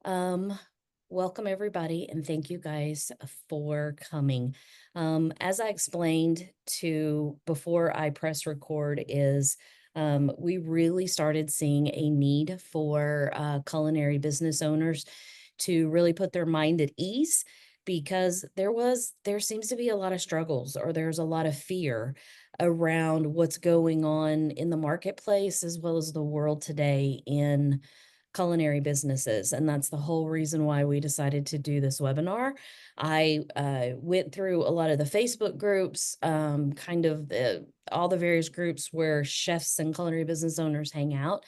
Um, Welcome everybody, and thank you guys for coming. As I explained to before I press record, is we really started seeing a need for culinary business owners to really put their mind at ease because there seems to be a lot of struggles or there's a lot of fear around what's going on in the marketplace as well as the world today in culinary businesses. And that's the whole reason why we decided to do this webinar. I went through a lot of the Facebook groups, all the various groups where chefs and culinary business owners hang out.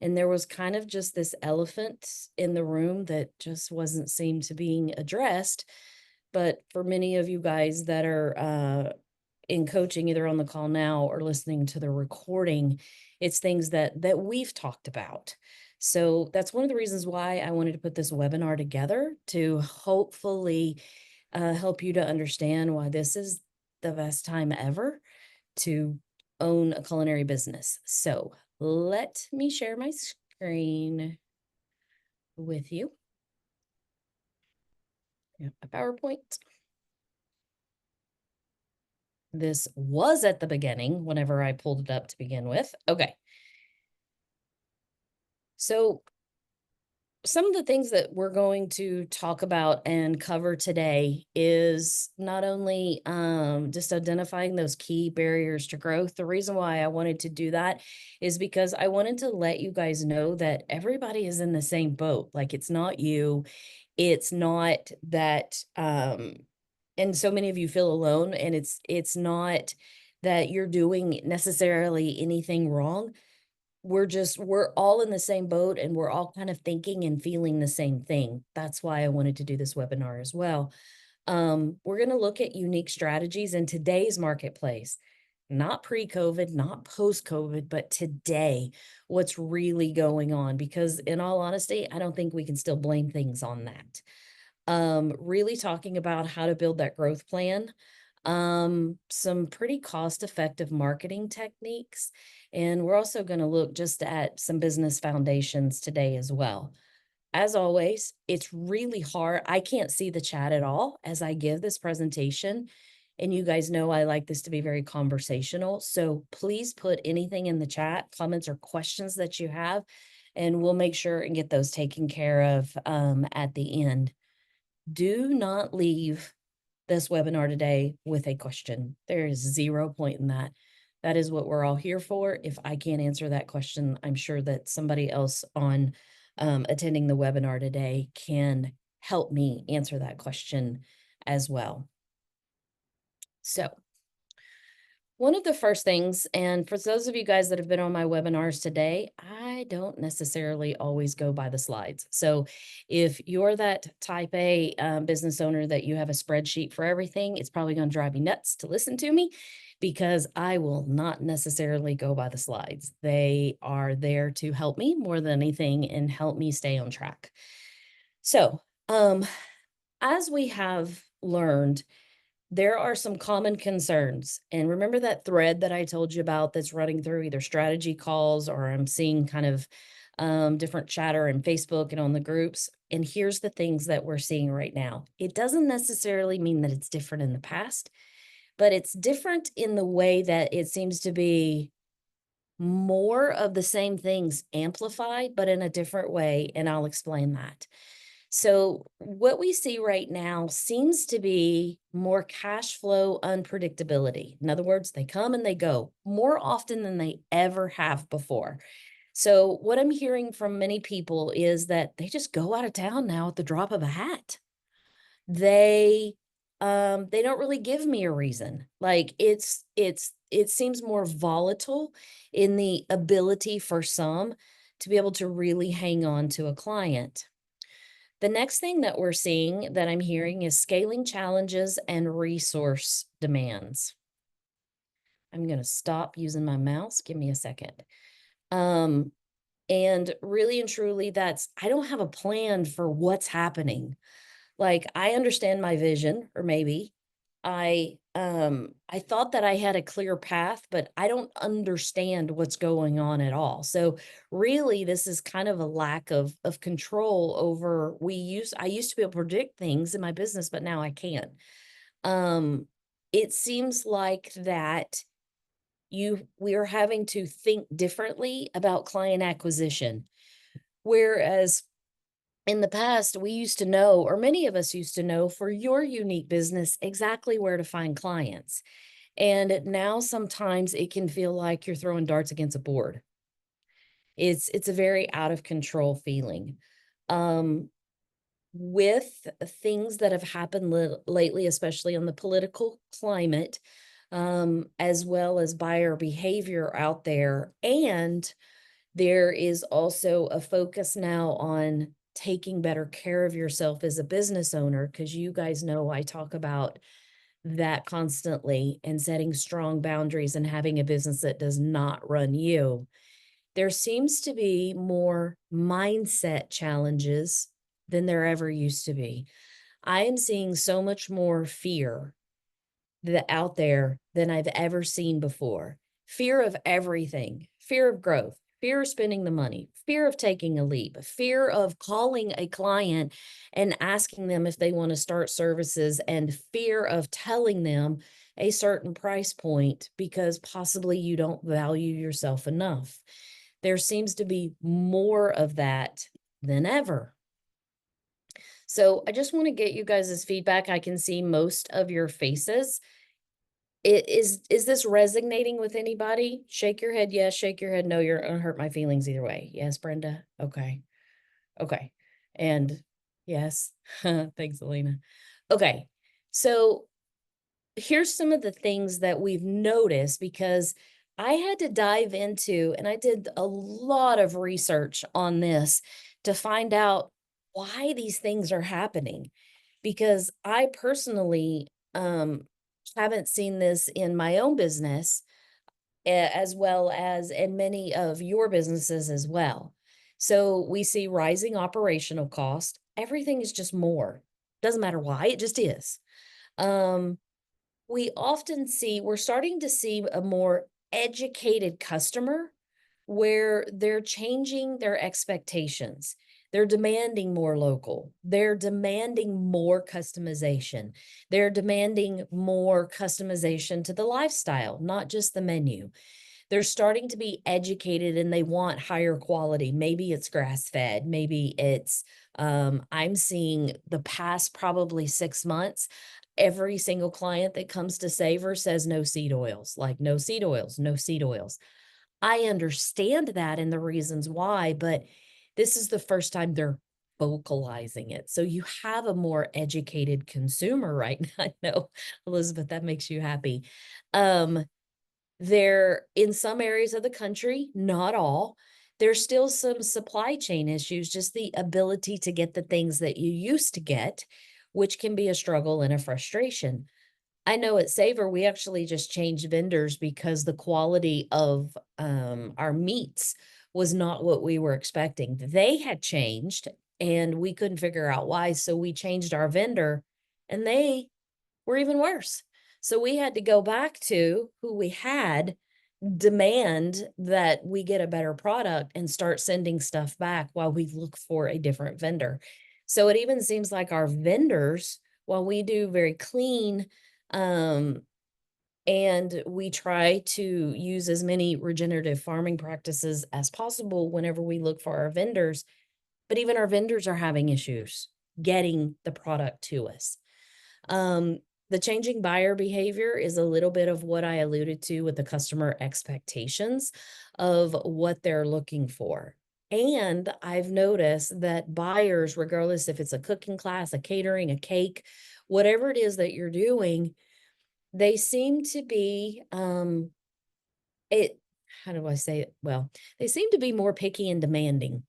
And there was kind of just this elephant in the room that just wasn't seemed to being addressed. But for many of you guys that are in coaching, either on the call now or listening to the recording, it's things that we've talked about. So that's one of the reasons why I wanted to put this webinar together to hopefully help you to understand why this is the best time ever to own a culinary business. So let me share my screen with you. A PowerPoint. This was at the beginning whenever I pulled it up to begin with. Okay. So some of the things that we're going to talk about and cover today is not only just identifying those key barriers to growth. The reason why I wanted to do that is because I wanted to let you guys know that everybody is in the same boat. Like, it's not you, it's not that and so many of you feel alone, and it's not that you're doing necessarily anything wrong. We're all in the same boat, and we're all kind of thinking and feeling the same thing. That's why I wanted to do this webinar as well. We're going to look at unique strategies in today's marketplace, not pre-COVID, not post-COVID, but today, what's really going on. Because in all honesty, I don't think we can still blame things on that. Really talking about how to build that growth plan, some pretty cost-effective marketing techniques, and we're also going to look just at some business foundations today as well. As always, it's really hard. I can't see the chat at all as I give this presentation. And you guys know I like this to be very conversational. So please put anything in the chat, comments or questions that you have, and we'll make sure and get those taken care of at the end. Do not leave this webinar today with a question. There is 0 point in that. That is what we're all here for. If I can't answer that question, I'm sure that somebody else on attending the webinar today can help me answer that question as well. So one of the first things, and for those of you guys that have been on my webinars today, I don't necessarily always go by the slides. So if you're that type A business owner that you have a spreadsheet for everything, it's probably going to drive you nuts to listen to me because I will not necessarily go by the slides. They are there to help me more than anything and help me stay on track. So as we have learned, there are some common concerns. And remember that thread that I told you about that's running through either strategy calls or I'm seeing kind of different chatter in Facebook and on the groups. And here's the things that we're seeing right now. It doesn't necessarily mean that it's different in the past, but it's different in the way that it seems to be more of the same things amplified, but in a different way. And I'll explain that. So what we see right now seems to be more cash flow unpredictability. In other words, they come and they go more often than they ever have before. So what I'm hearing from many people is that they just go out of town now at the drop of a hat. They don't really give me a reason. Like it seems more volatile in the ability for some to be able to really hang on to a client. The next thing that we're seeing that I'm hearing is scaling challenges and resource demands. I'm going to stop using my mouse. Give me a second. And really and truly, I don't have a plan for what's happening. Like, I understand my vision, or maybe I I thought that I had a clear path, but I don't understand what's going on at all. So really this is kind of a lack of control over I used to be able to predict things in my business, but now I can't. Um, it seems like that we are having to think differently about client acquisition. Whereas in the past, we used to know, or many of us used to know for your unique business, exactly where to find clients. And now sometimes it can feel like you're throwing darts against a board. It's a very out of control feeling. Um, with things that have happened lately, especially on the political climate, as well as buyer behavior out there. And there is also a focus now on taking better care of yourself as a business owner, because you guys know I talk about that constantly and setting strong boundaries and having a business that does not run you. There seems to be more mindset challenges than there ever used to be. I am seeing so much more fear out there than I've ever seen before. Fear of everything, fear of growth, fear of spending the money, fear of taking a leap, fear of calling a client and asking them if they want to start services, and fear of telling them a certain price point because possibly you don't value yourself enough. There seems to be more of that than ever. So I just want to get you guys' feedback. I can see most of your faces. Is this resonating with anybody? Shake your head yes, shake your head no, you're gonna hurt my feelings either way. Yes, Brenda? Okay. Okay. And yes. Thanks, Elena. Okay. So here's some of the things that we've noticed, because I had to dive into, and I did a lot of research on this to find out why these things are happening. Because I personally haven't seen this in my own business, as well as in many of your businesses as well. So we see rising operational cost. Everything is just more. Doesn't matter why, it just is. Um, we're starting to see a more educated customer where they're changing their expectations. They're demanding more local. They're demanding more customization. They're demanding more customization to the lifestyle, not just the menu. They're starting to be educated and they want higher quality. Maybe it's grass fed. Maybe it's, I'm seeing the past probably 6 months, every single client that comes to Savor says no seed oils, like no seed oils, no seed oils. I understand that and the reasons why, but this is the first time they're vocalizing it. So you have a more educated consumer right now. I know, Elizabeth, that makes you happy. Um, there, in some areas of the country, not all, there's still some supply chain issues, just the ability to get the things that you used to get, which can be a struggle and a frustration. I know at Savor, we actually just changed vendors because the quality of our meats was not what we were expecting. They had changed and we couldn't figure out why. So we changed our vendor and they were even worse. So we had to go back to who we had, demand that we get a better product, and start sending stuff back while we look for a different vendor. So it even seems like our vendors, while we do very clean, um, and we try to use as many regenerative farming practices as possible whenever we look for our vendors, but even our vendors are having issues getting the product to us. Um, the changing buyer behavior is a little bit of what I alluded to with the customer expectations of what they're looking for. And I've noticed that buyers, regardless if it's a cooking class, a catering, a cake, whatever it is that you're doing, they seem to be it how do I say it? Well, they seem to be more picky and demanding.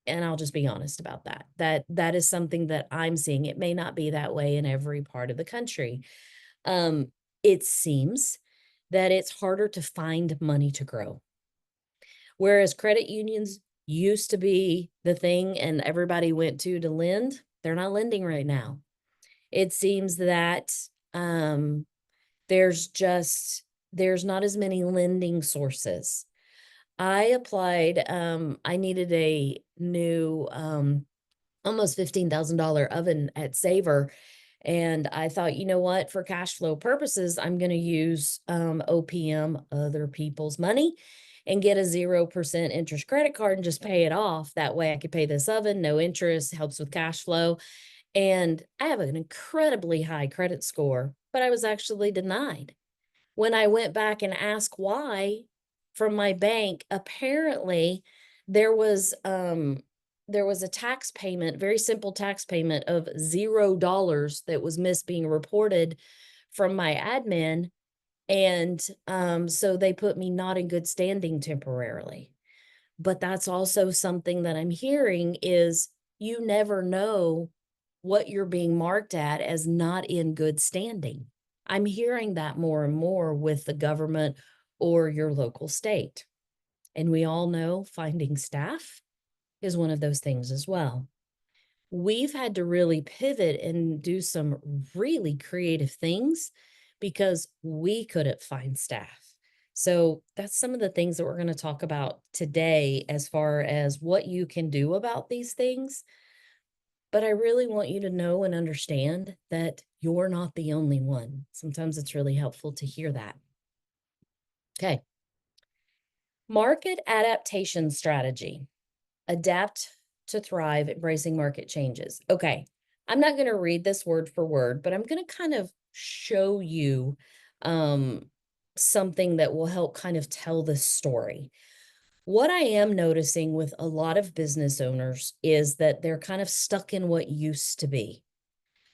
And I'll just be honest about that. That is something that I'm seeing. It may not be that way in every part of the country. Um, it seems that it's harder to find money to grow. Whereas credit unions used to be the thing and everybody went to lend, they're not lending right now. It seems that There's just there's not as many lending sources. I applied, I needed a new, almost $15,000 oven at Saver, and I thought, "You know what? For cash flow purposes, I'm gonna use, OPM, other people's money, and get a 0% interest credit card and just pay it off. That way I could pay this oven, no interest, helps with cash flow." And I have an incredibly high credit score, but I was actually denied. When I went back and asked why from my bank, apparently there was, um there was a tax payment, very simple tax payment of $0 that was missed being reported from my admin, and, so they put me not in good standing temporarily. But that's also something that I'm hearing is you never know what you're being marked at as not in good standing. I'm hearing that more and more with the government or your local state. And we all know finding staff is one of those things as well. We've had to really pivot and do some really creative things because we couldn't find staff. So that's some of the things that we're going to talk about today as far as what you can do about these things. But I really want you to know and understand that you're not the only one. Sometimes it's really helpful to hear that. Okay. Market adaptation strategy. Adapt to thrive, embracing market changes. Okay. I'm not going to read this word for word, but I'm going to kind of show you um, something that will help kind of tell this story. What I am noticing with a lot of business owners is that they're kind of stuck in what used to be.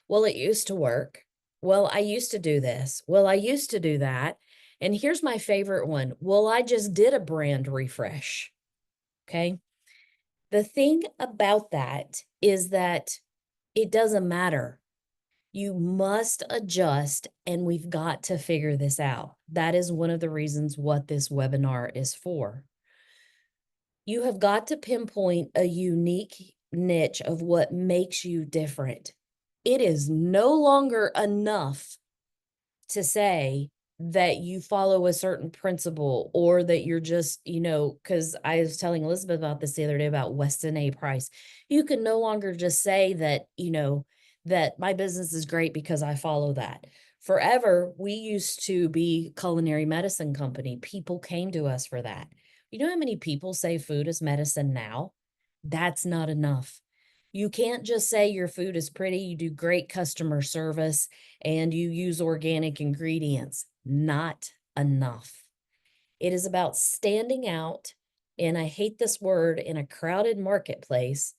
Well, it used to work. Well, I used to do this. Well, I used to do that. And here's my favorite one. Well, I just did a brand refresh. Okay. The thing about that is that it doesn't matter. You must adjust, and we've got to figure this out. That is one of the reasons what this webinar is for. You have got to pinpoint a unique niche of what makes you different. It is no longer enough to say that you follow a certain principle or that you're just, because I was telling Elizabeth about this the other day about Weston A. Price. You can no longer just say that, that my business is great because I follow that. Forever, we used to be culinary medicine company. People came to us for that. You know how many people say food is medicine now? That's not enough. You can't just say your food is pretty, you do great customer service, and you use organic ingredients. Not enough. It is about standing out, and I hate this word, in a crowded marketplace.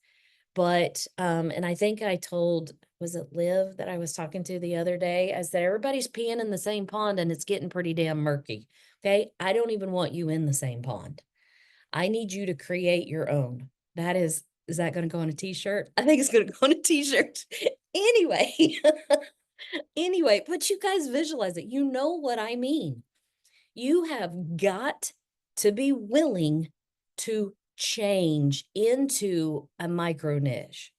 But, and I think I told, was it Liv that I was talking to the other day? I said, everybody's peeing in the same pond and it's getting pretty damn murky. Okay. I don't even want you in the same pond. I need you to create your own. Is that going to go on a t-shirt? I think it's going to go on a t-shirt. Anyway, anyway, but you guys visualize it. You know what I mean. You have got to be willing to change into a micro niche.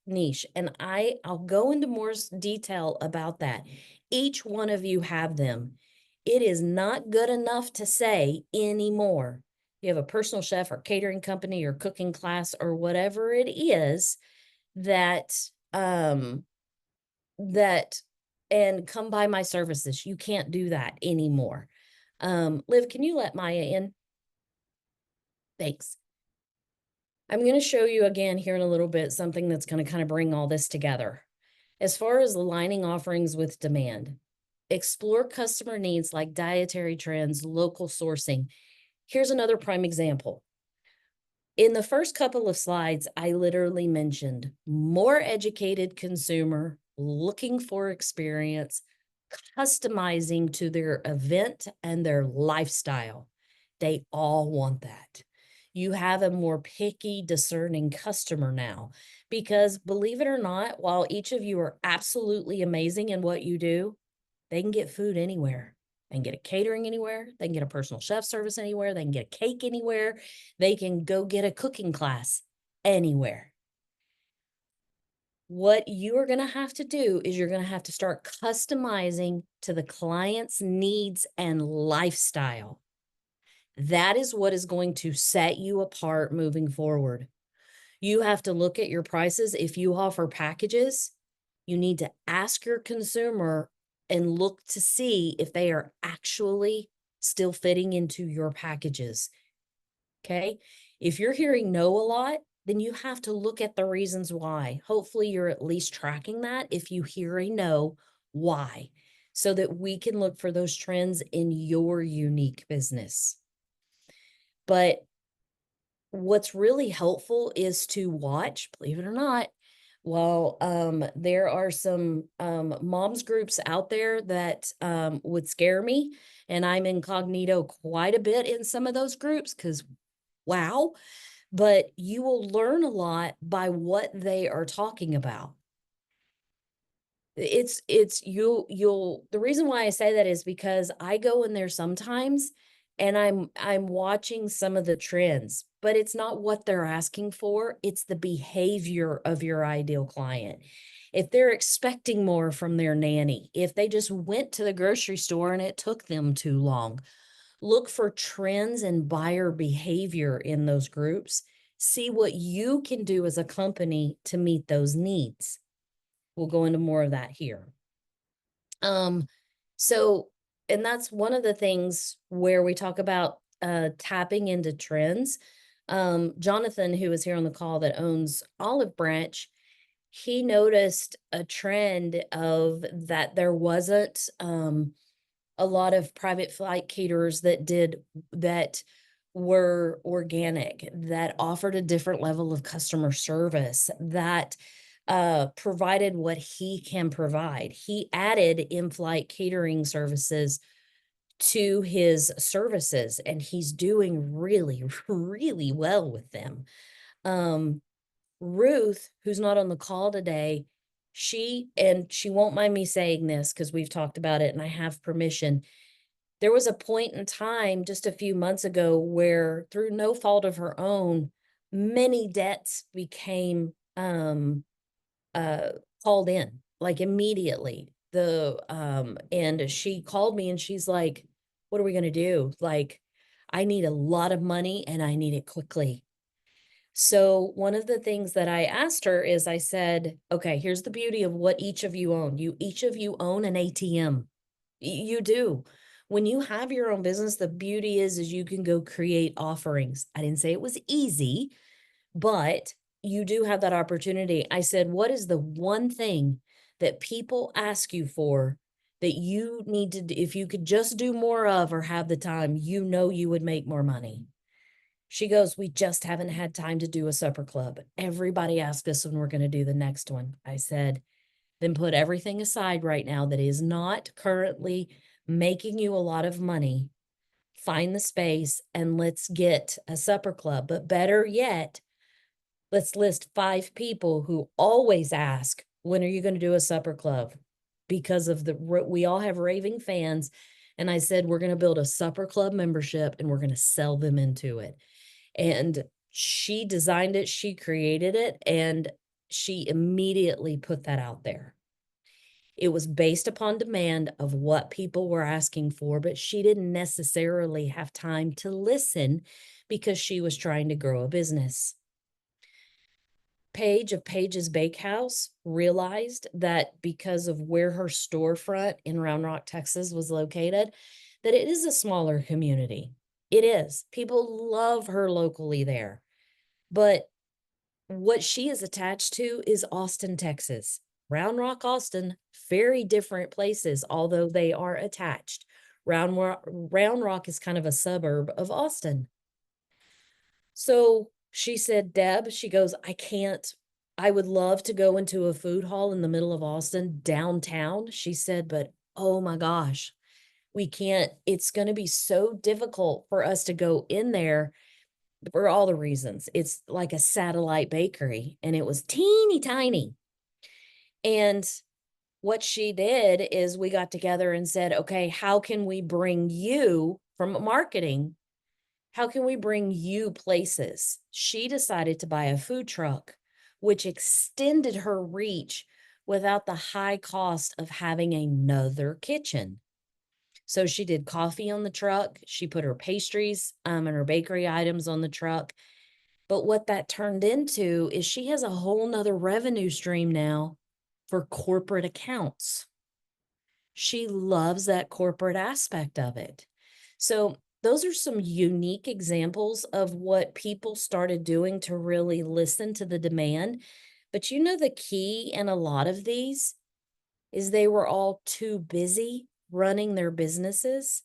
And I'll go into more detail about that. Each one of you have them. It is not good enough to say anymore. You have a personal chef or catering company or cooking class or whatever it is that that and come by my services. You can't do that anymore. Liv, can you let Maya in? Thanks. I'm going to show you again here in a little bit something that's going to kind of bring all this together. As far as aligning offerings with demand, explore customer needs like dietary trends, local sourcing. Here's another prime example. In the first couple of slides, I literally mentioned more educated consumer looking for experience, customizing to their event and their lifestyle. They all want that. You have a more picky, discerning customer now because believe it or not, while each of you are absolutely amazing in what you do, they can get food anywhere. They can get a catering anywhere. They can get a personal chef service anywhere. They can get a cake anywhere. They can go get a cooking class anywhere. What you are going to have to do is you're going to have to start customizing to the client's needs and lifestyle. That is what is going to set you apart moving forward. You have to look at your prices. If you offer packages, you need to ask your consumer and look to see if they are actually still fitting into your packages. Okay. If you're hearing no a lot, then you have to look at the reasons why. Hopefully, you're at least tracking that. If you hear a no, why? So that we can look for those trends in your unique business. But what's really helpful is to watch, believe it or not, while there are some moms groups out there that would scare me, and I'm incognito quite a bit in some of those groups because wow, but you will learn a lot by what they are talking about. It's you'll the reason why I say that is because I go in there sometimes and I'm watching some of the trends, but it's not what they're asking for, it's the behavior of your ideal client. If they're expecting more from their nanny, if they just went to the grocery store and it took them too long, look for trends and buyer behavior in those groups. See what you can do as a company to meet those needs. We'll go into more of that here. Um, so, and that's one of the things where we talk about tapping into trends. Jonathan, who is here on the call that owns Olive Branch, he noticed a trend of that there wasn't a lot of private flight caterers that were organic, that offered a different level of customer service, that provided what he can provide. He added in-flight catering services to his services, and he's doing really, really well with them. Um, Ruth, who's not on the call today, she won't mind me saying this because we've talked about it and I have permission. There was a point in time just a few months ago where, through no fault of her own, many debts became uh called in like immediately. The and she called me and she's like, "What are we going to do? Like, I need a lot of money and I need it quickly." So one of the things that I asked her is I said, "Okay, here's the beauty of what each of you own. You each of you own an ATM. You do. When you have your own business, the beauty is you can go create offerings." I didn't say it was easy, but you do have that opportunity. I said, "What is the one thing that people ask you for that you need to if you could just do more of or have the time, you would make more money?" She goes, "We just haven't had time to do a supper club. Everybody asks us when we're going to do the next one." I said, "Then put everything aside right now that is not currently making you a lot of money. Find the space and let's get a supper club. But better yet, let's list 5 people who always ask, when are you going to do a supper club?" Because of we all have raving fans. And I said, "We're going to build a supper club membership and we're going to sell them into it." And she designed it, she created it, and she immediately put that out there. It was based upon demand of what people were asking for, but she didn't necessarily have time to listen because she was trying to grow a business. Paige of Paige's Bakehouse realized that because of where her storefront in Round Rock, Texas was located, that it is a smaller community. It is. People love her locally there. But what she is attached to is Austin, Texas. Round Rock, Austin, very different places, although they are attached. Round Rock is kind of a suburb of Austin. So she said, "Deb," she goes, I would love to go into a food hall in the middle of Austin, downtown." She said, "But oh my gosh, we can't. It's going to be so difficult for us to go in there for all the reasons." It's like a satellite bakery and it was teeny tiny. And what she did is we got together and said, "Okay, how can we bring you from marketing? How can we bring you places?" She decided to buy a food truck which extended her reach without the high cost of having another kitchen. So she did coffee on the truck. She put her pastries and her bakery items on the truck. But what that turned into is she has a whole nother revenue stream now for corporate accounts. She loves that corporate aspect of it. So those are some unique examples of what people started doing to really listen to the demand. But you know, the key in a lot of these is they were all too busy running their businesses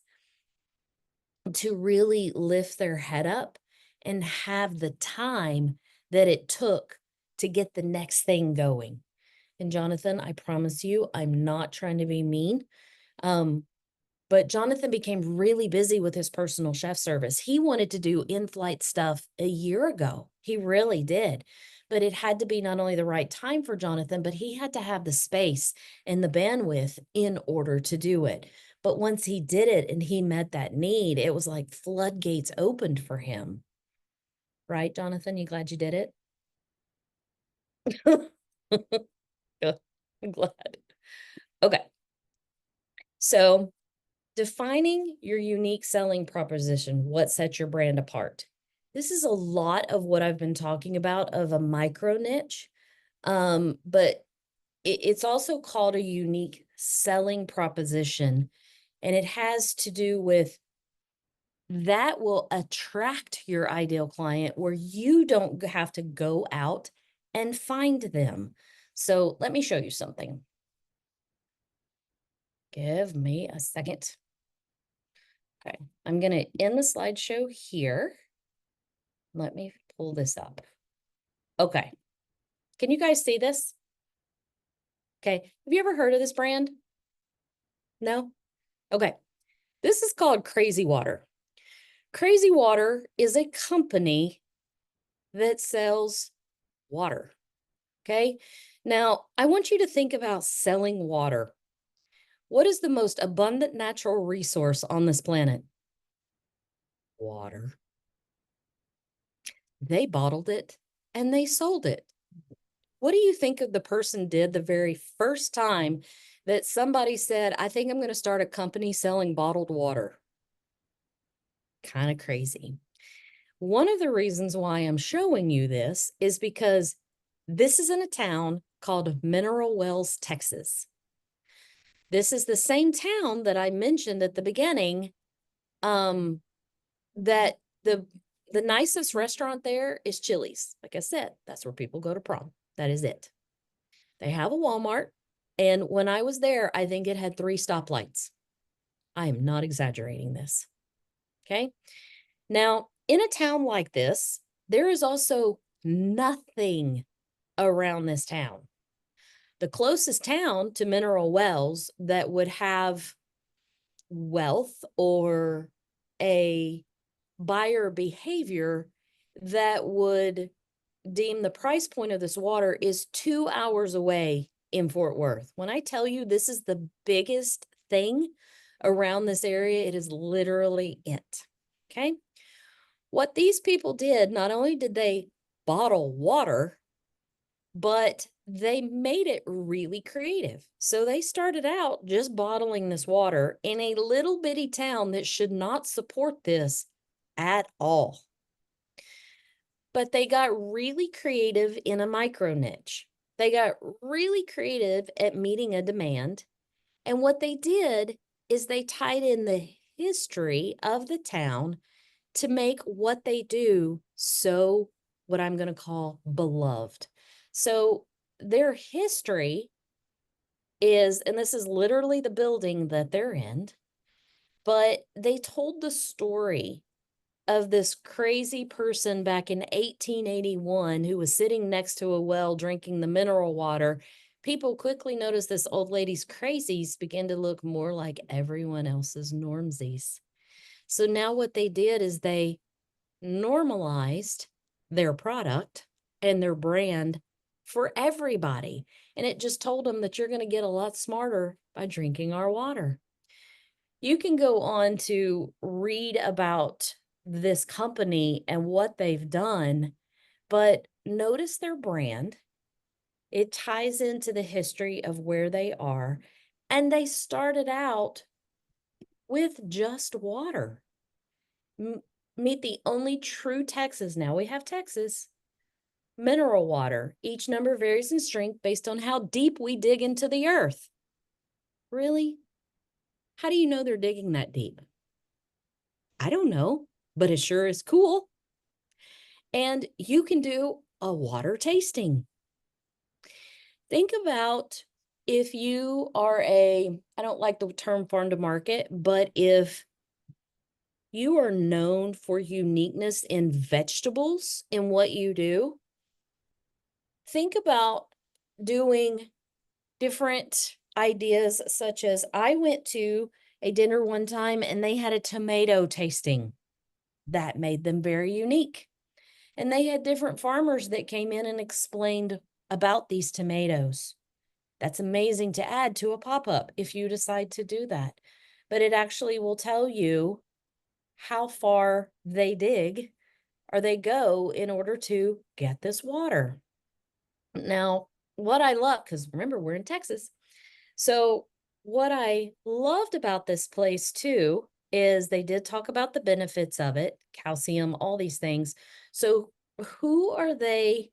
to really lift their head up and have the time that it took to get the next thing going. And Jonathan, I promise you, I'm not trying to be mean. Um, but Jonathan became really busy with his personal chef service. He wanted to do in-flight stuff a year ago. He really did. But it had to be not only the right time for Jonathan, but he had to have the space and the bandwidth in order to do it. But once he did it and he met that need, it was like floodgates opened for him. Right, Jonathan? You glad you did it? Good. I'm glad. Okay. So defining your unique selling proposition, what sets your brand apart. This is a lot of what I've been talking about of a micro niche, but it's also called a unique selling proposition, and it has to do with that will attract your ideal client where you don't have to go out and find them. So let me show you something. Give me a second. Okay, I'm going to end the slideshow here. Let me pull this up. Okay, can you guys see this? Okay, have you ever heard of this brand? No? Okay, this is called Crazy Water. Crazy Water is a company that sells water. Okay, now I want you to think about selling water. What is the most abundant natural resource on this planet? Water. They bottled it and they sold it. What do you think of the person did the very first time that somebody said, I think I'm going to start a company selling bottled water? Kind of crazy. One of the reasons why I'm showing you this is because this is in a town called Mineral Wells, Texas. This is the same town that I mentioned at the beginning, that the nicest restaurant there is Chili's. Like I said, that's where people go to prom. That is it. They have a Walmart. And when I was there, I think it had 3 stoplights. I am not exaggerating this. Okay. Now, in a town like this, there is also nothing around this town. The closest town to Mineral Wells that would have wealth or a buyer behavior that would deem the price point of this water is 2 hours away in Fort Worth. When I tell you this is the biggest thing around this area, it is literally it. Okay. What these people did, not only did they bottle water, but they made it really creative. So they started out just bottling this water in a little bitty town that should not support this at all. But they got really creative in a micro niche. They got really creative at meeting a demand. And what they did is they tied in the history of the town to make what they do so, what I'm going to call, beloved. So their history is, and this is literally the building that they're in, but they told the story of this crazy person back in 1881 who was sitting next to a well drinking the mineral water. People quickly noticed this old lady's crazies began to look more like everyone else's normsies. So now what they did is they normalized their product and their brand for everybody. And it just told them that you're going to get a lot smarter by drinking our water. You can go on to read about this company and what they've done, but notice their brand. It ties into the history of where they are. And they started out with just water. Meet the only true Texas. Now we have Texas mineral water. Each number varies in strength based on how deep we dig into the earth. Really? How do you know they're digging that deep? I don't know, but it sure is cool. And you can do a water tasting. Think about if you are I don't like the term farm to market, but if you are known for uniqueness in vegetables in what you do, think about doing different ideas, such as I went to a dinner one time and they had a tomato tasting that made them very unique. And they had different farmers that came in and explained about these tomatoes. That's amazing to add to a pop-up if you decide to do that. But it actually will tell you how far they dig or they go in order to get this water. Now, what I love, because remember, we're in Texas. So, what I loved about this place too is they did talk about the benefits of it, calcium, all these things. So, who are they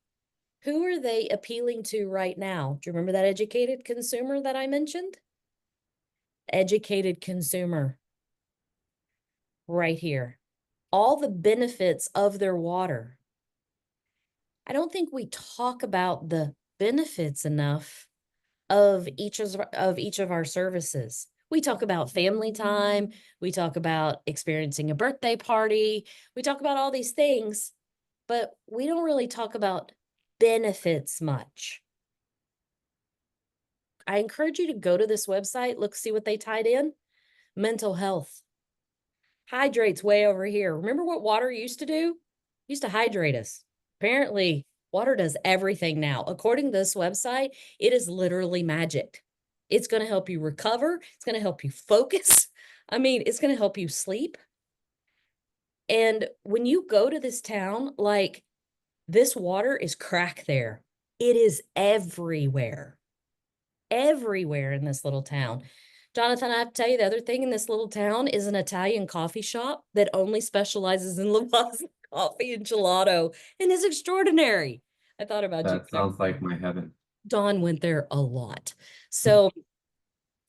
who are they appealing to right now? Do you remember that educated consumer that I mentioned? Educated consumer right here. All the benefits of their water. I don't think we talk about the benefits enough of each of our services. We talk about family time, we talk about experiencing a birthday party, we talk about all these things, but we don't really talk about benefits much. I encourage you to go to this website, look, see what they tied in. Mental health. Hydrates way over here. Remember what water used to do? Used to hydrate us. Apparently, water does everything now. According to this website, it is literally magic. It's going to help you recover. It's going to help you focus. I mean, it's going to help you sleep. And when you go to this town, like this water is crack there. It is everywhere, everywhere in this little town. Jonathan, I have to tell you, the other thing in this little town is an Italian coffee shop that only specializes in Lavazza coffee and gelato and is extraordinary. I thought about you. That sounds like my heaven. Dawn went there a lot. So,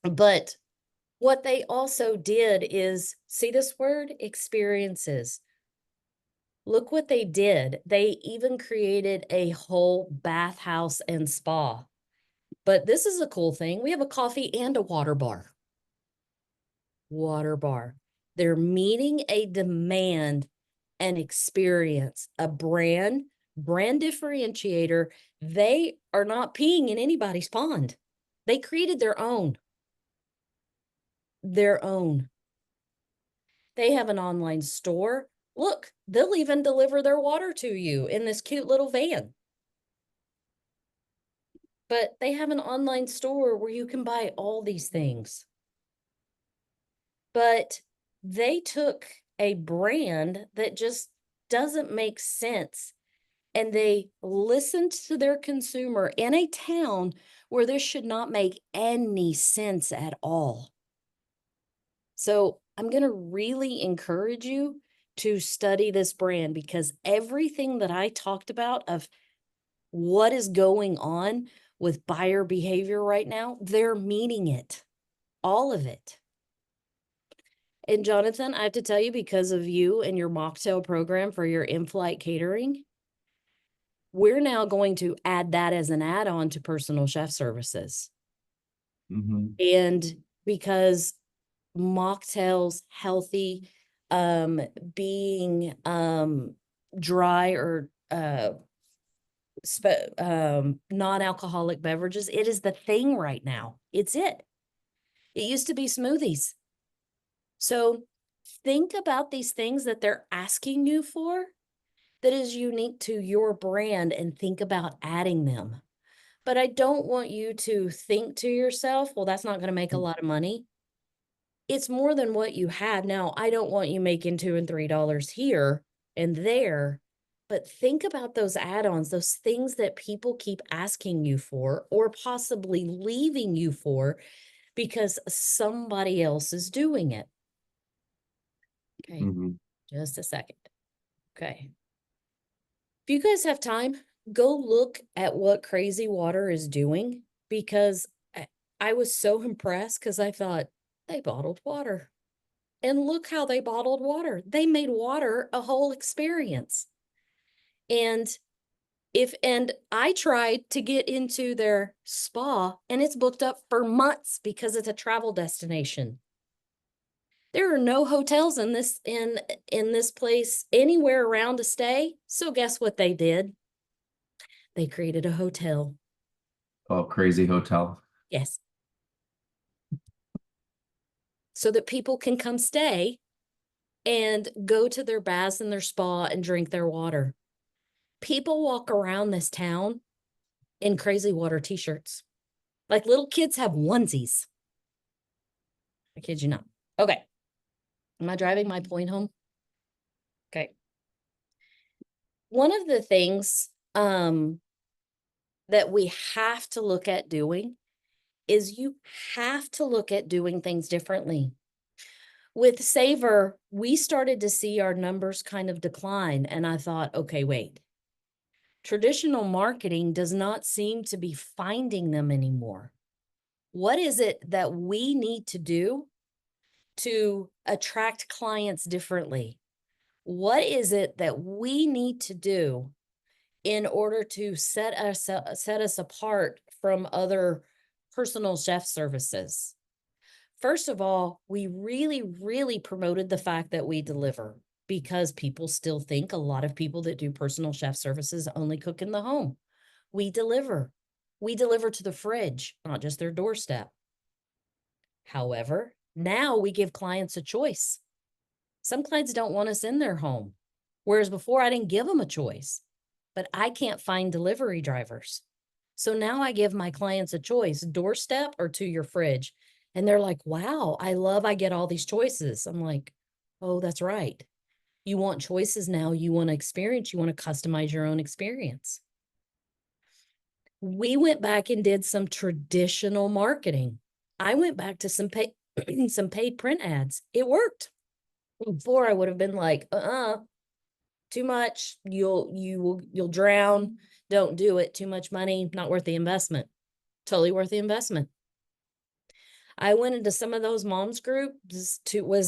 but what they also did is see this word experiences. Look what they did. They even created a whole bathhouse and spa. But this is a cool thing. We have a coffee and a water bar. Water bar. They're meeting a demand and experience, a brand differentiator. They are not peeing in anybody's pond. They created their own. Their own. They have an online store. Look, they'll even deliver their water to you in this cute little van. But they have an online store where you can buy all these things. But they took a brand that just doesn't make sense and they listened to their consumer in a town where this should not make any sense at all. So I'm going to really encourage you to study this brand because everything that I talked about of what is going on with buyer behavior right now, they're meeting it, all of it. And Jonathan, I have to tell you, because of you and your mocktail program for your in-flight catering, we're now going to add that as an add-on to personal chef services. Mhm. And because mocktails, healthy, being dry or non-alcoholic beverages, it is the thing right now. It's it. It used to be smoothies. So think about these things that they're asking you for that is unique to your brand and think about adding them. But I don't want you to think to yourself, well, that's not going to make a lot of money. It's more than what you have. Now, I don't want you making $2 and $3 here and there, But think about those add-ons, those things that people keep asking you for or possibly leaving you for because somebody else is doing it. Okay, Mhm. just a second. Okay. If you guys have time, go look at what Crazy Water is doing because I was so impressed because I thought they bottled water. And look how they bottled water. They made water a whole experience. And and I tried to get into their spa and it's booked up for months because it's a travel destination. There are no hotels in this place anywhere around to stay. So guess what they did? They created a hotel. Oh, crazy hotel. Yes. So that people can come stay and go to their baths and their spa and drink their water. People walk around this town in crazy water t-shirts. Like little kids have onesies. I kid you not. Okay. Am I driving my point home? Okay. One of the things that we have to look at doing is you have to look at doing things differently. With Savor, we started to see our numbers kind of decline. And I thought, okay, wait. Traditional marketing does not seem to be finding them anymore. What is it that we need to do to attract clients differently? What is it that we need to do in order to set us apart from other personal chef services? First of all, we really, really promoted the fact that we deliver because people still think a lot of people that do personal chef services only cook in the home. We deliver. We deliver to the fridge, not just their doorstep. However, now we give clients a choice. Some clients don't want us in their home, whereas before I didn't give them a choice, but I can't find delivery drivers. So now I give my clients a choice, doorstep or to your fridge. And they're like, wow, I get all these choices. I'm like, oh, that's right. You want choices now. You want to experience, you want to customize your own experience. We went back and did some traditional marketing. I went back to some some paid print ads. It worked. Before I would have been like, too much. You'll drown. Don't do it. Too much money, not worth the investment. Totally worth the investment. I went into some of those moms groups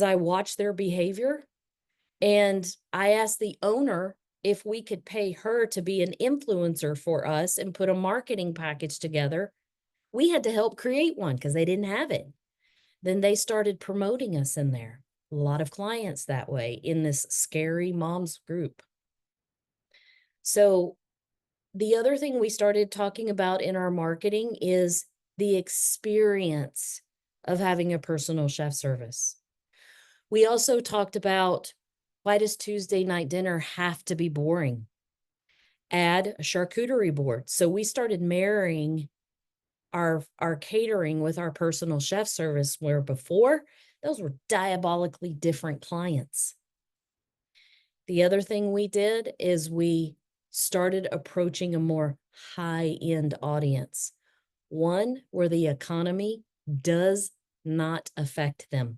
I watched their behavior and I asked the owner if we could pay her to be an influencer for us and put a marketing package together. We had to help create one because they didn't have it. Then they started promoting us in there. A lot of clients that way in this scary moms group. So the other thing we started talking about in our marketing is the experience of having a personal chef service. We also talked about, why does Tuesday night dinner have to be boring? Add a charcuterie board. So we started marrying our catering with our personal chef service, where before those were diabolically different clients. The other thing we did is we started approaching a more high-end audience, one where the economy does not affect them.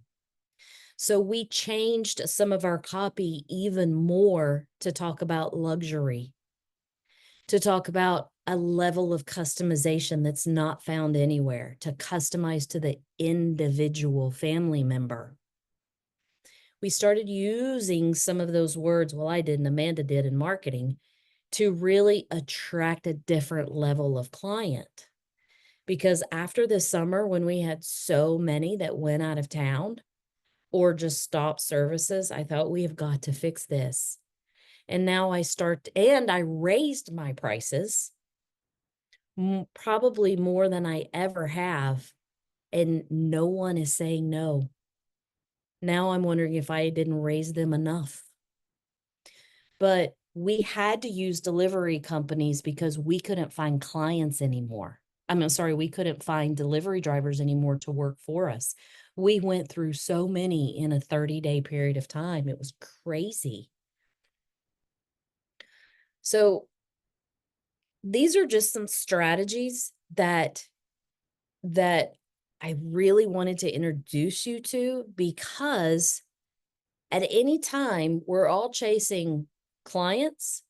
So we changed some of our copy even more to talk about luxury, to talk about a level of customization that's not found anywhere, to customize to the individual family member. We started using some of those words, well, I did and Amanda did in marketing, to really attract a different level of client. Because after the summer, when we had so many that went out of town or just stopped services, I thought we have got to fix this. And now I raised my prices probably more than I ever have. And no one is saying no. Now I'm wondering if I didn't raise them enough. But we had to use delivery companies because we couldn't find clients anymore. I'm sorry, we couldn't find delivery drivers anymore to work for us. We went through so many in a 30-day period of time. It was crazy. So these are just some strategies that I really wanted to introduce you to, because at any time we're all chasing clients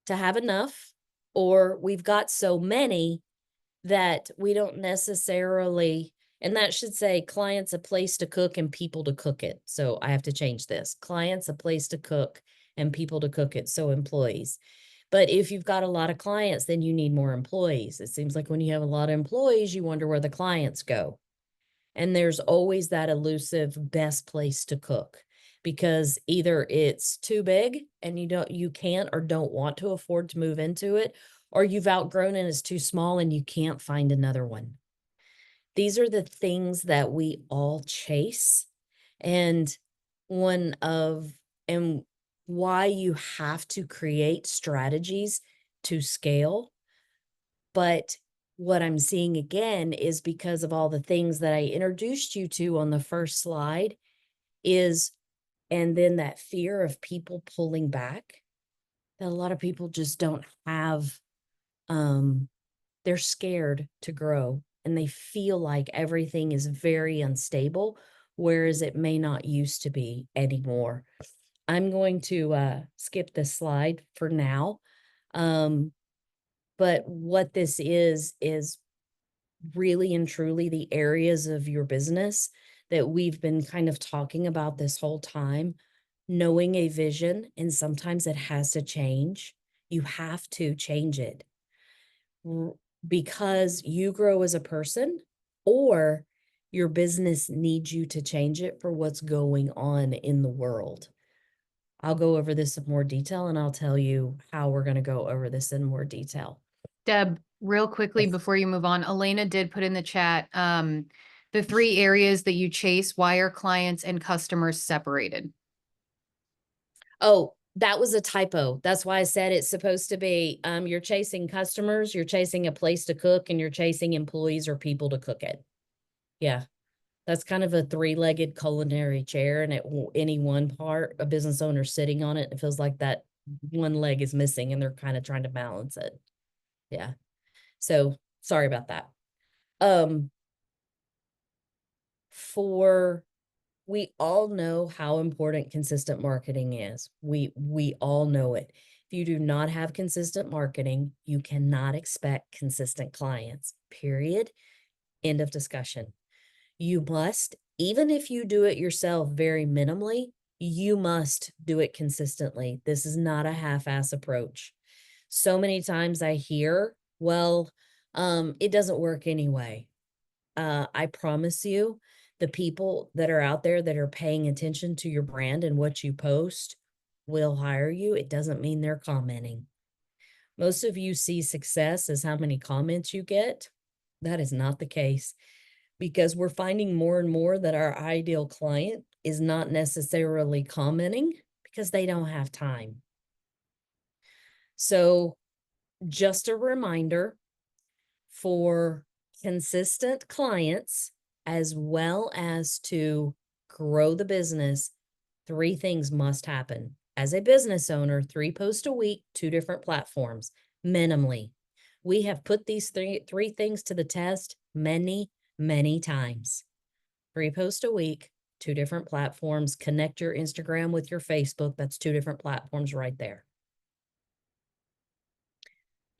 to have enough, or we've got so many that we don't necessarily, and that should say clients a place to cook and people to cook it. So I have to change this. Clients a place to cook and people to cook it. So employees. But if you've got a lot of clients, then you need more employees. It seems like when you have a lot of employees, you wonder where the clients go. And there's always that elusive best place to cook, because either it's too big and you can't or don't want to afford to move into it, or you've outgrown and it's too small and you can't find another one. These are the things that we all chase. And one of and why you have to create strategies to scale. But what I'm seeing again is because of all the things that I introduced you to on the first slide is, and then that fear of people pulling back, that a lot of people just don't have, um, they're scared to grow and they feel like everything is very unstable, whereas it may not used to be anymore. I'm going to skip this slide for now. Um, but what this is really and truly the areas of your business that we've been kind of talking about this whole time. Knowing a vision, and sometimes it has to change. You have to change it r- because you grow as a person, or your business needs you to change it for what's going on in the world. I'll go over this in more detail and I'll tell you how we're going to go over this in more detail. Deb, real quickly Yes. before you move on, Elena did put in the chat, the 3 areas that you chase, why are clients and customers separated? Oh, that was a typo. That's why I said it's supposed to be, you're chasing customers, you're chasing a place to cook, and you're chasing employees or people to cook it. Yeah. That's kind of a three-legged culinary chair, and any one part, a business owner sitting on it, it feels like that one leg is missing and they're kind of trying to balance it. Yeah. So sorry about that. Um, for We all know how important consistent marketing is. We all know it. If you do not have consistent marketing, you cannot expect consistent clients. Period. End of discussion. You must, even if you do it yourself very minimally, you must do it consistently. This is not a half-ass approach. So many times I hear, well, it doesn't work anyway. I promise you, the people that are out there that are paying attention to your brand and what you post will hire you. It doesn't mean they're commenting. Most of you see success as how many comments you get. That is not the case, because we're finding more and more that our ideal client is not necessarily commenting because they don't have time. So, just a reminder, for consistent clients, as well as to grow the business, 3 things must happen. As a business owner, 3 posts a week, 2 different platforms, minimally. We have put these three things to the test many, many times. 3 posts a week, 2 different platforms. Connect your Instagram with your Facebook. That's 2 different platforms right there.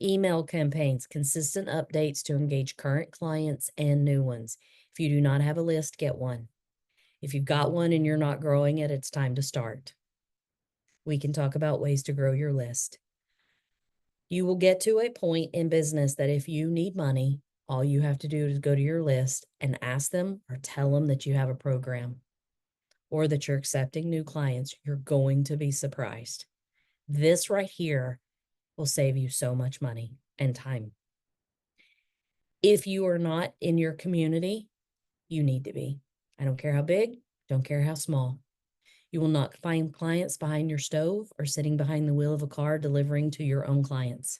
Email campaigns, consistent updates to engage current clients and new ones. If you do not have a list, get one. If you've got one and you're not growing it, it's time to start. We can talk about ways to grow your list. You will get to a point in business that if you need money, all you have to do is go to your list and ask them or tell them that you have a program or that you're accepting new clients. You're going to be surprised. This right here will save you so much money and time. If you are not in your community, you need to be. I don't care how big, don't care how small. You will not find clients behind your stove or sitting behind the wheel of a car delivering to your own clients.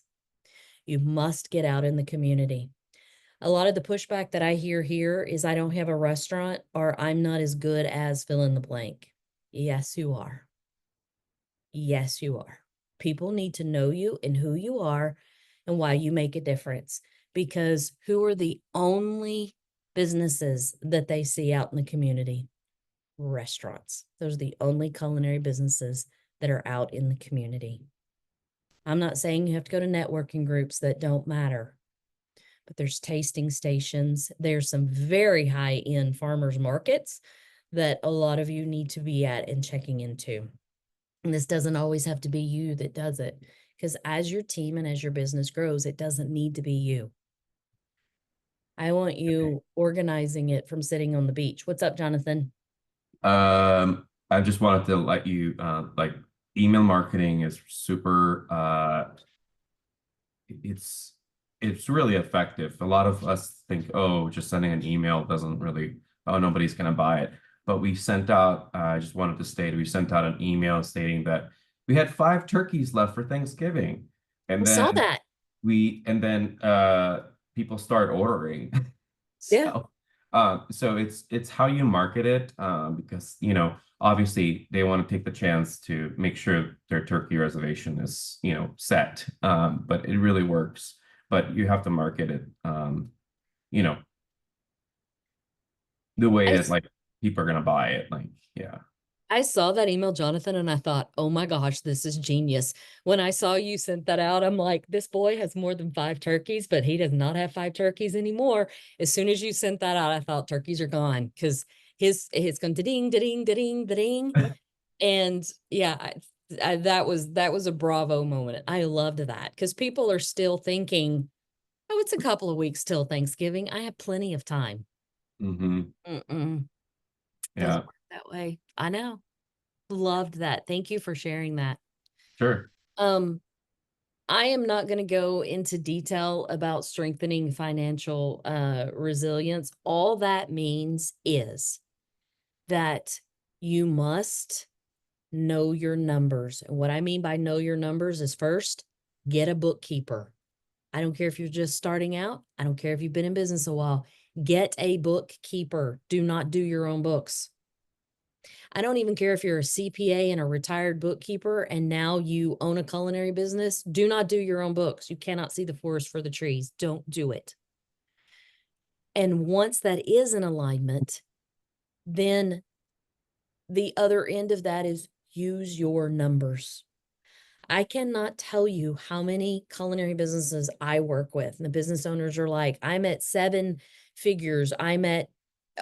You must get out in the community. A lot of the pushback that I hear here is I don't have a restaurant, or I'm not as good as fill in the blank. Yes, you are. Yes, you are. People need to know you and who you are and why you make a difference. Because who are the only businesses that they see out in the community? Restaurants. Those are the only culinary businesses that are out in the community. I'm not saying you have to go to networking groups that don't matter, but there's tasting stations. There's some very high-end farmers markets that a lot of you need to be at and checking into. And this doesn't always have to be you that does it, because as your team and as your business grows, it doesn't need to be you. I want you organizing it from sitting on the beach. What's up, Jonathan? I just wanted to let you like email marketing is super it's it's really effective. A lot of us think, oh, just sending an email doesn't really, oh, nobody's gonna buy it. But we sent out, I just wanted to state, we sent out an email stating that we had 5 turkeys left for Thanksgiving. I And saw then that. people start ordering. Yeah. So so it's how you market it, because obviously they want to take the chance to make sure their turkey reservation is set, but it really works. But you have to market it, you know the way I it, like, people are gonna buy it, like, yeah. I saw that email, Jonathan, and I thought, oh my gosh, this is genius. When I saw you sent that out, I'm like, this boy has more than 5 turkeys, but he does not have 5 turkeys anymore. As soon as you sent that out, I thought turkeys are gone because his going to ding, ding, ding, ding. And yeah, that was a bravo moment. I loved that because people are still thinking, oh, it's a couple of weeks till Thanksgiving. I have plenty of time. Hmm. Mm-mm, doesn't Yeah, work that way. I know. Loved that. Thank you for sharing that. sure. Um, I am not going to go into detail about strengthening financial resilience. All that means is that you must know your numbers. And what I mean by know your numbers is first, get a bookkeeper. I don't care if you're just starting out. I don't care if you've been in business a while. Get a bookkeeper. Do not do your own books. I don't even care if you're a CPA and a retired bookkeeper and now you own a culinary business. Do not do your own books. You cannot see the forest for the trees. Don't do it. And once that is in alignment, then the other end of that is use your numbers. I cannot tell you how many culinary businesses I work with. And the business owners are like, I'm at 7 figures. I'm at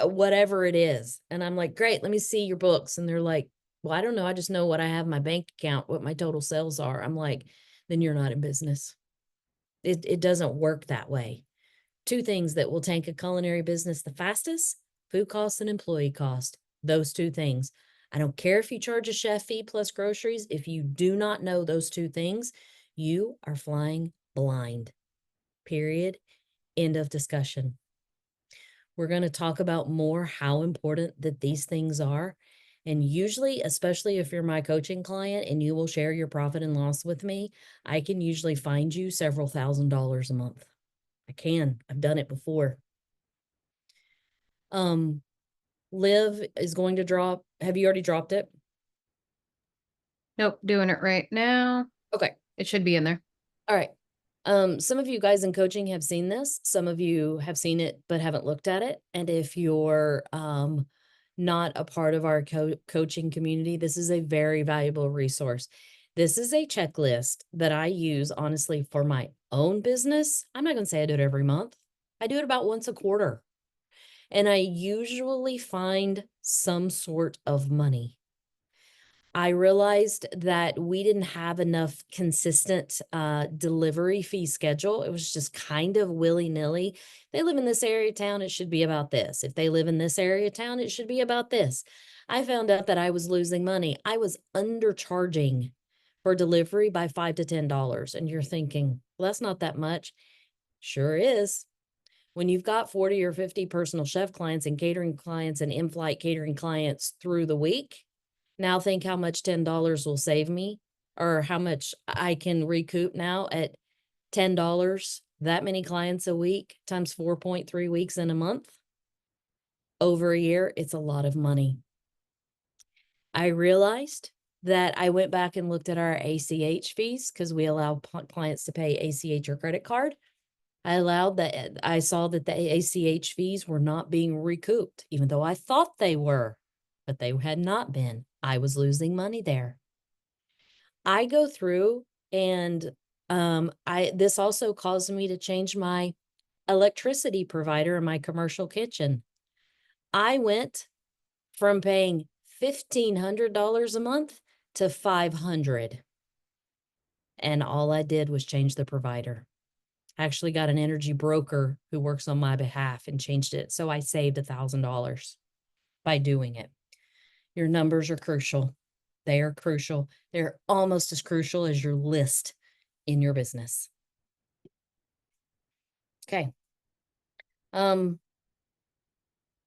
whatever it is. And I'm like, great, let me see your books. And they're like, well, I don't know. I just know what I have in my bank account, what my total sales are. I'm like, then you're not in business. It doesn't work that way. 2 things that will tank a culinary business the fastest: food costs and employee cost. Those 2 things. I don't care if you charge a chef fee plus groceries. If you do not know those 2 things, you are flying blind. Period. End of discussion. We're going to talk about more how important that these things are. And usually, especially if you're my coaching client and you will share your profit and loss with me, I can usually find you several $1,000s a month. I can. I've done it before. Um, Liv is going to drop. Have you already dropped it? Nope, doing it right now. Okay. It should be in there. All right. Some of you guys in coaching have seen this. Some of you have seen it but haven't looked at it. And if you're not a part of our coaching community, this is a very valuable resource. This is a checklist that I use honestly for my own business. I'm not going to say I do it every month. I do it about once a quarter. And I usually find some sort of money. I realized that we didn't have enough consistent delivery fee schedule. It was just kind of willy-nilly. They live in this area of town, it should be about this. If they live in this area of town, it should be about this. I found out that I was losing money. I was undercharging for delivery by $5 to $10. And you're thinking, well, that's not that much. Sure is. When you've got 40 or 50 personal chef clients and catering clients and in-flight catering clients through the week, now think how much $10 will save me or how much I can recoup now at $10. That many clients a week times 4.3 weeks in a month. Over a year, it's a lot of money. I realized that I went back and looked at our ACH fees because we allow clients to pay ACH or credit card. I saw that the ACH fees were not being recouped, even though I thought they were, but they had not been. I was losing money there. I go through and this also caused me to change my electricity provider in my commercial kitchen. I went from paying $1,500 a month to $500. And all I did was change the provider. I actually got an energy broker who works on my behalf and changed it. So I saved $1,000 by doing it. Your numbers are crucial. They are crucial. They're almost as crucial as your list in your business. Okay.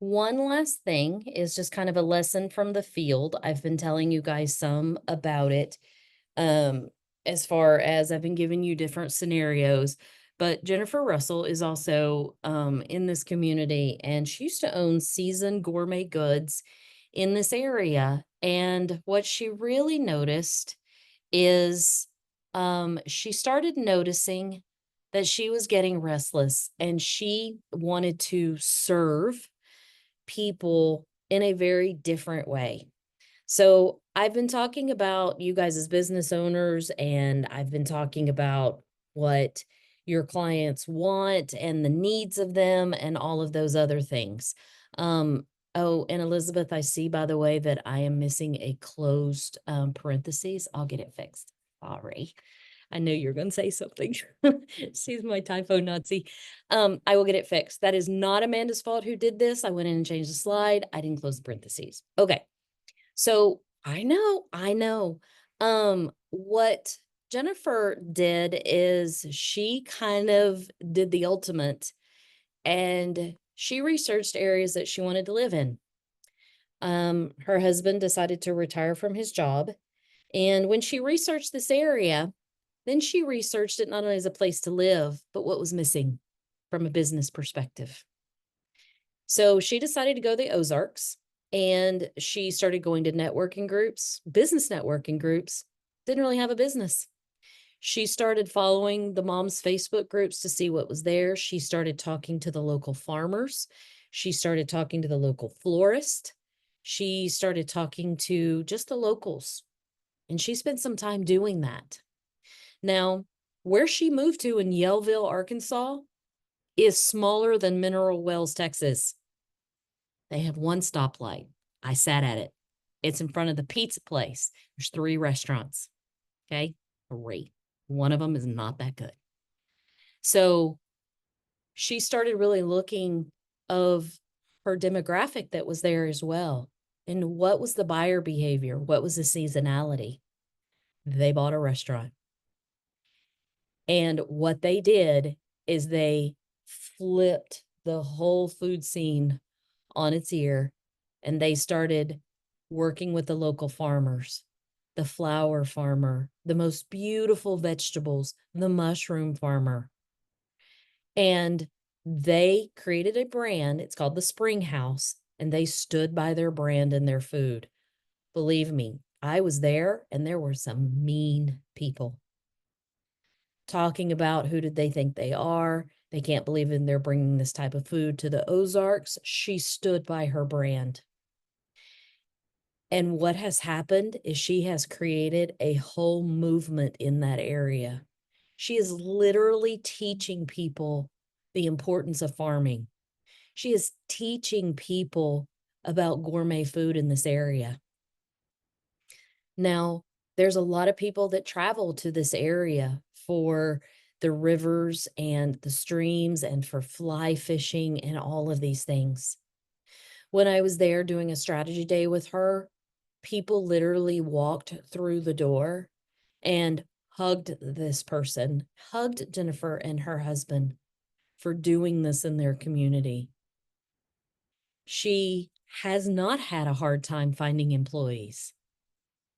One last thing is just kind of a lesson from the field. I've been telling you guys some about it. As far as I've been giving you different scenarios, but Jennifer Russell is also in this community, and she used to own Seasoned Gourmet Goods in this area. And what she really noticed is she started noticing that she was getting restless and she wanted to serve people in a very different way. So I've been talking about you guys as business owners, and I've been talking about what your clients want and the needs of them and all of those other things. Oh, and Elizabeth, I see, by the way, that I am missing a closed parentheses. I'll get it fixed. Sorry. I know you're going to say something. She's my typo Nazi. I will get it fixed. That is not Amanda's fault who did this. I went in and changed the slide. I didn't close the parentheses. Okay. So I know. What Jennifer did is she kind of did the ultimate, and she researched areas that she wanted to live in. Her husband decided to retire from his job. And when she researched this area, then she researched it not only as a place to live, but what was missing from a business perspective. So she decided to go to the Ozarks, and she started going to networking groups, business networking groups. Didn't really have a business. She started following the mom's Facebook groups to see what was there. She started talking to the local farmers. She started talking to the local florist. She started talking to just the locals. And she spent some time doing that. Now, where she moved to in Yellville, Arkansas, is smaller than Mineral Wells, Texas. They have one stoplight. I sat at it. It's in front of the pizza place. There's 3 restaurants. Okay, 3. One of them is not that good. So she started really looking of her demographic that was there as well. And what was the buyer behavior? What was the seasonality? They bought a restaurant. And what they did is they flipped the whole food scene on its ear, and they started working with the local farmers, the flower farmer, the most beautiful vegetables, the mushroom farmer. And they created a brand. It's called the Spring House, and they stood by their brand and their food. Believe me, I was there, and there were some mean people talking about who did they think they are. They can't believe they're bringing this type of food to the Ozarks. She stood by her brand. And what has happened is she has created a whole movement in that area. She is literally teaching people the importance of farming. She is teaching people about gourmet food in this area. Now, there's a lot of people that travel to this area for the rivers and the streams and for fly fishing and all of these things. When I was there doing a strategy day with her, people literally walked through the door and hugged this person, hugged Jennifer and her husband for doing this in their community. She has not had a hard time finding employees.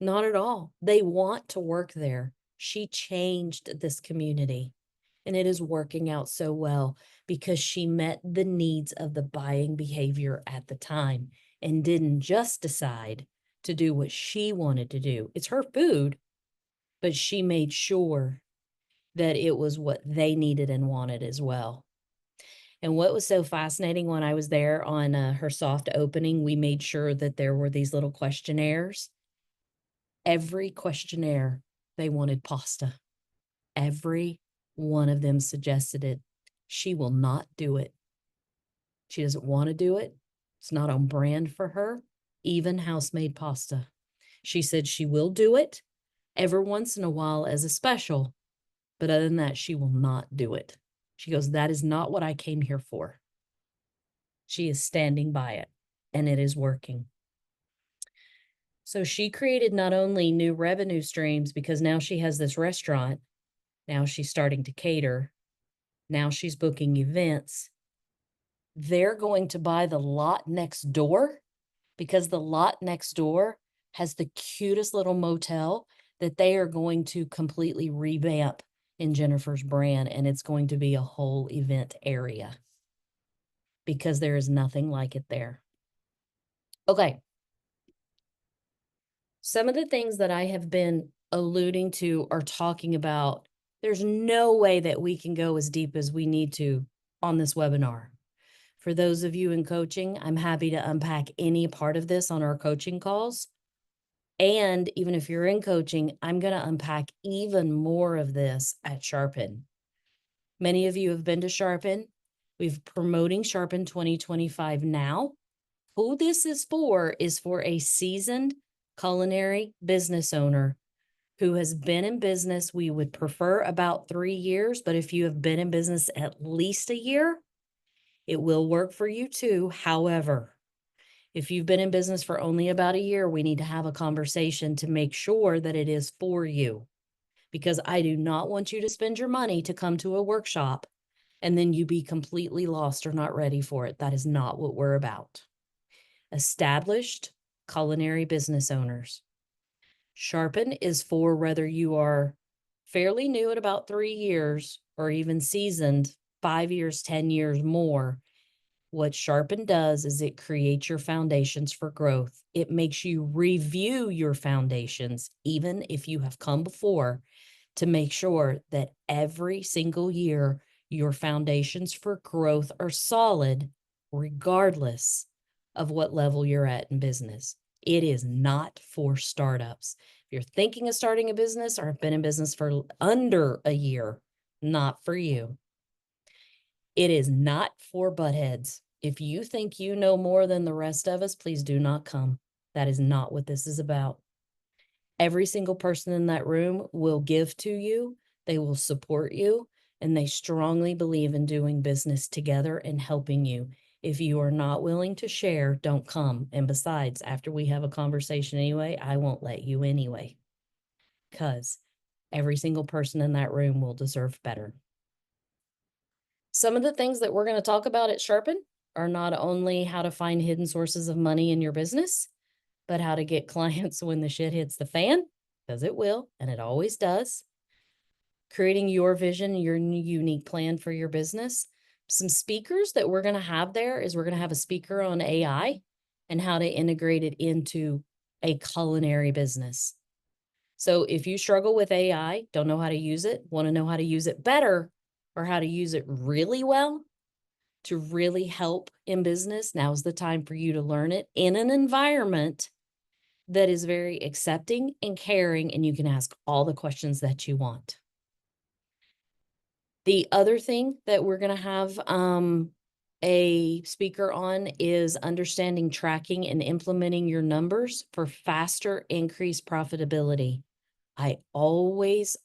Not at all. They want to work there. She changed this community, and it is working out so well because she met the needs of the buying behavior at the time and didn't just decide to do what she wanted to do. It's her food, but she made sure that it was what they needed and wanted as well. And what was so fascinating when I was there on her soft opening, we made sure that there were these little questionnaires. Every questionnaire, they wanted pasta. Every one of them suggested it. She will not do it. She doesn't want to do it. It's not on brand for her, even house-made pasta. She said she will do it every once in a while as a special, but other than that, she will not do it. She goes, that is not what I came here for. She is standing by it, and it is working. So she created not only new revenue streams, because now she has this restaurant. Now she's starting to cater. Now she's booking events. They're going to buy the lot next door, because the lot next door has the cutest little motel that they are going to completely revamp in Jennifer's brand. And it's going to be a whole event area because there is nothing like it there. Okay. Some of the things that I have been alluding to or talking about, there's no way that we can go as deep as we need to on this webinar. For those of you in coaching, I'm happy to unpack any part of this on our coaching calls. And even if you're in coaching, I'm going to unpack even more of this at Sharpen. Many of you have been to Sharpen. We've promoting Sharpen 2025 now. Who this is for a seasoned culinary business owner who has been in business. We would prefer about 3 years, but if you have been in business at least a year, it will work for you too. However, if you've been in business for only about a year, we need to have a conversation to make sure that it is for you, because I do not want you to spend your money to come to a workshop and then you be completely lost or not ready for it. That is not what we're about. Established culinary business owners. Sharpen is for whether you are fairly new at about 3 years or even seasoned 5 years, 10 years more. What Sharpen does is it creates your foundations for growth. It makes you review your foundations, even if you have come before, to make sure that every single year your foundations for growth are solid, regardless of what level you're at in business. It is not for startups. If you're thinking of starting a business or have been in business for under a year, not for you. It is not for buttheads. If you think you know more than the rest of us, please do not come. That is not what this is about. Every single person in that room will give to you, they will support you, and they strongly believe in doing business together and helping you. If you are not willing to share, don't come. And besides, after we have a conversation anyway, I won't let you anyway, because every single person in that room will deserve better. Some of the things that we're going to talk about at Sharpen are not only how to find hidden sources of money in your business, but how to get clients when the shit hits the fan, because it will, and it always does. Creating your vision, your unique plan for your business. Some speakers that we're going to have there is we're going to have a speaker on AI and how to integrate it into a culinary business. So if you struggle with AI, don't know how to use it, want to know how to use it better, or how to use it really well to really help in business, now's the time for you to learn it in an environment that is very accepting and caring, and you can ask all the questions that you want. The other thing that we're going to have a speaker on is understanding tracking and implementing your numbers for faster increased profitability. I always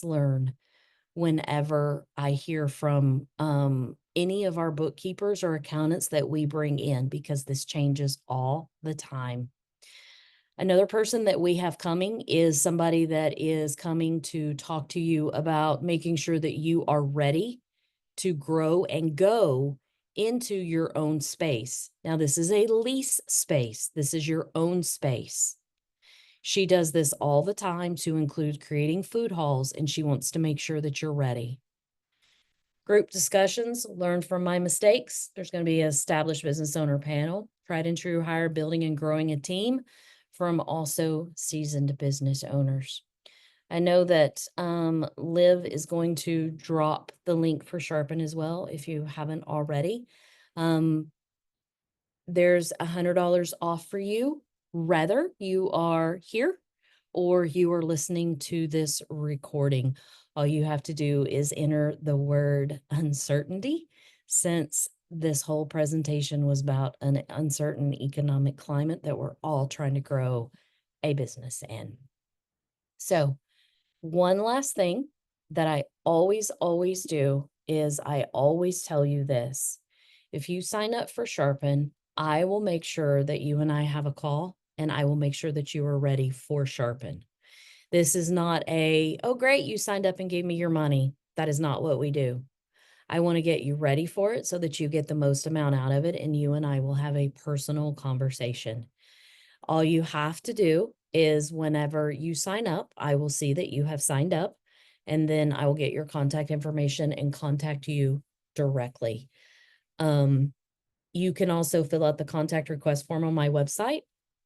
learn whenever I hear from any of our bookkeepers or accountants that we bring in, because this changes all the time. Another person that we have coming is somebody that is coming to talk to you about making sure that you are ready to grow and go into your own space. Now, this is a lease space. This is your own space. She does this all the time to include creating food halls, and she wants to make sure that you're ready. Group discussions, learn from my mistakes. There's going to be an established business owner panel, tried and true hire, building and growing a team from also seasoned business owners. I know that Liv is going to drop the link for Sharpen as well if you haven't already. There's $100 off for you, whether you are here or you are listening to this recording. All you have to do is enter the word uncertainty, since this whole presentation was about an uncertain economic climate that we're all trying to grow a business in. So, one last thing that I always do is I always tell you this. If you sign up for Sharpen, I will make sure that you and I have a call, and I will make sure that you are ready for Sharpen. This is not a, oh, great, you signed up and gave me your money. That is not what we do. I want to get you ready for it so that you get the most amount out of it, and you and I will have a personal conversation. All you have to do is whenever you sign up, I will see that you have signed up, and then I will get your contact information and contact you directly. You can also fill out the contact request form on my website.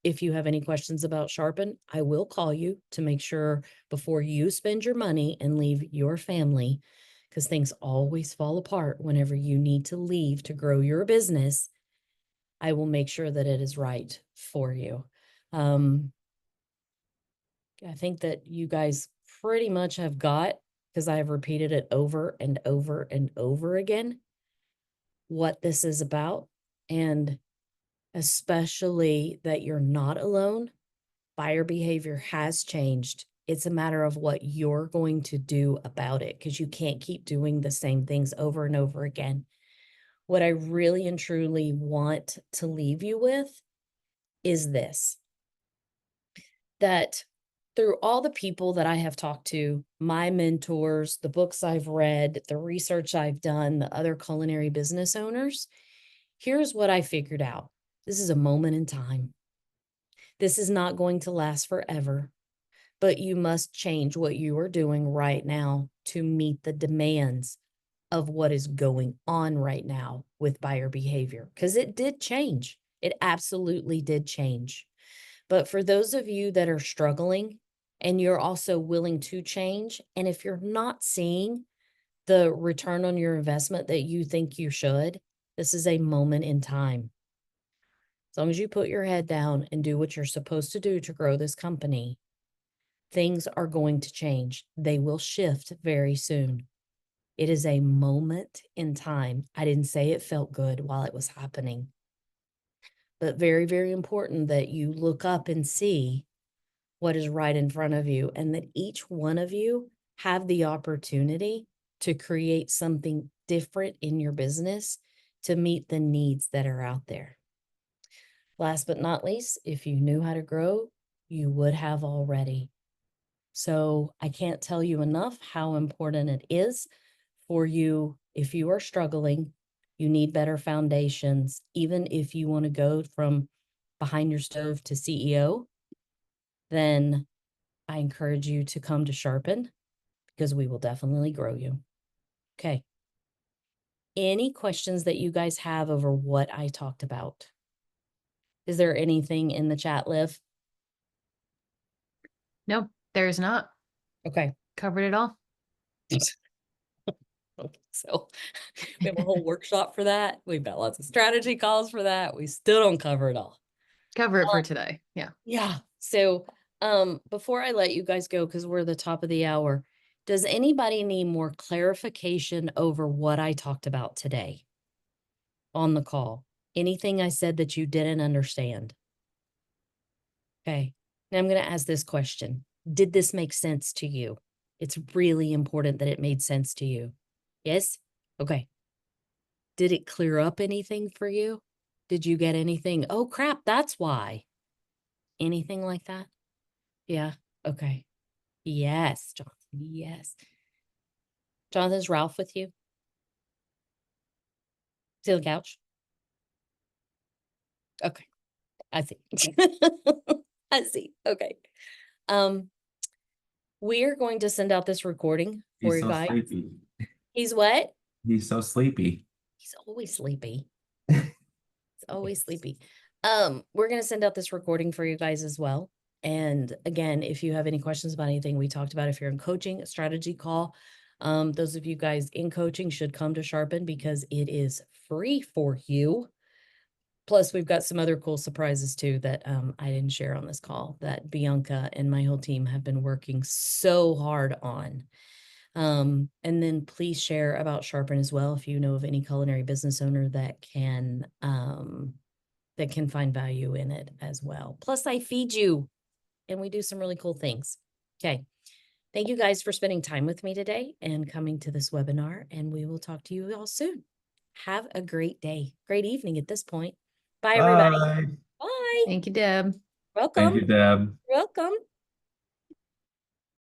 If you have any questions about Sharpen, I will call you to make sure before you spend your money and leave your family, because things always fall apart whenever you need to leave to grow your business. I will make sure that it is right for you. I think that you guys pretty much have got, because I have repeated it over and over and over again, what this is about, and especially that you're not alone. Buyer behavior has changed. It's a matter of what you're going to do about it, because you can't keep doing the same things over and over again. What I really and truly want to leave you with is this, that through all the people that I have talked to, my mentors, the books I've read, the research I've done, the other culinary business owners, here's what I figured out. This is a moment in time. This is not going to last forever, but you must change what you are doing right now to meet the demands of what is going on right now with buyer behavior, because it did change. It absolutely did change. But for those of you that are struggling and you're also willing to change, and if you're not seeing the return on your investment that you think you should, this is a moment in time. As long as you put your head down and do what you're supposed to do to grow this company, things are going to change. They will shift very soon. It is a moment in time. I didn't say it felt good while it was happening, but very, very important that you look up and see what is right in front of you, and that each one of you have the opportunity to create something different in your business to meet the needs that are out there. Last but not least, if you knew how to grow, you would have already. So I can't tell you enough how important it is for you. If you are struggling, you need better foundations. Even if you want to go from behind your stove to CEO, then I encourage you to come to Sharpen, because we will definitely grow you. Okay. Any questions that you guys have over what I talked about? Is there anything in the chat, Liv? No, there's not. Okay. Covered it all. Okay, so we have a whole workshop for that. We've got lots of strategy calls for that. We still don't cover it all. Cover it for today. Yeah. Yeah. So before I let you guys go, because we're at the top of the hour, does anybody need more clarification over what I talked about today on the call? Anything I said that you didn't understand? Okay. Now I'm going to ask this question. Did this make sense to you? It's really important that it made sense to you. Yes? Okay. Did it clear up anything for you? Did you get anything? Oh, crap, that's why. Anything like that? Yeah. Okay. Yes, Jonathan. Yes. Jonathan, is Ralph with you? Is he on the couch? Okay. I see. I see. Okay. We are going to send out this recording for He's you so guys. sleepy. He's what? He's so sleepy. He's always sleepy. He's always sleepy. We're gonna send out this recording for you guys as well. And again, if you have any questions about anything we talked about, if you're in coaching, a strategy call, those of you guys in coaching should come to Sharpen because it is free for you. Plus, we've got some other cool surprises too that I didn't share on this call that Bianca and my whole team have been working so hard on. And then please share about Sharpen as well if you know of any culinary business owner that can find value in it as well. Plus, I feed you and we do some really cool things. Okay. Thank you guys for spending time with me today and coming to this webinar, and we will talk to you all soon. Have a great day, great evening at this point. Bye, everybody. Bye. Bye. Thank you, Deb. Thank Welcome. you, Deb. Welcome.